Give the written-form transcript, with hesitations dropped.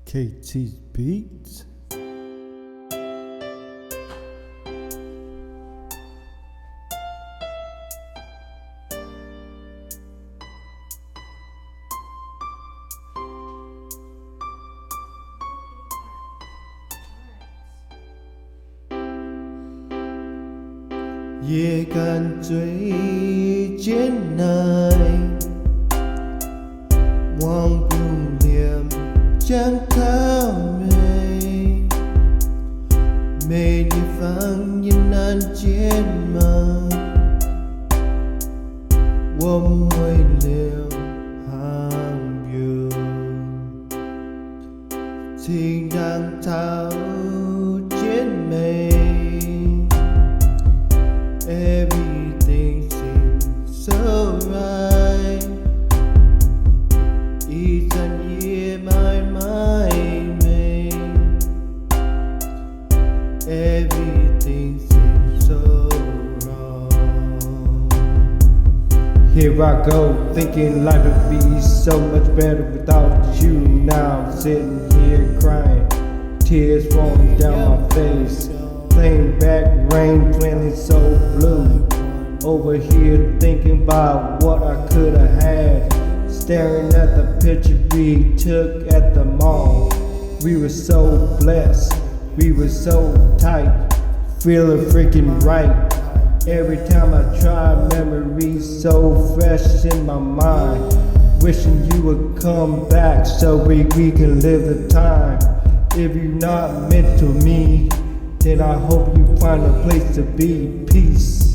KT's Beats.夜赶最艰难，忘不了将它美，美丽方言难见吗？我们为了航游，请让它见美。Everything seems so right， 一盏夜埋埋美。Everything seems so wrong. Here I go, thinking life would be so much better without you. Now I'm sitting here crying, tears falling down my face. Playing back rain, feeling so blue. Over here thinking about what I could have had. Staring at the picture we took at the mall. We were so blessed, we were so tight, feeling freaking right. Every time I try, memories so fresh in my mind. Wishing you would come back so we can live the time. If you're not meant to me, then I hope you find a place to be. Peace.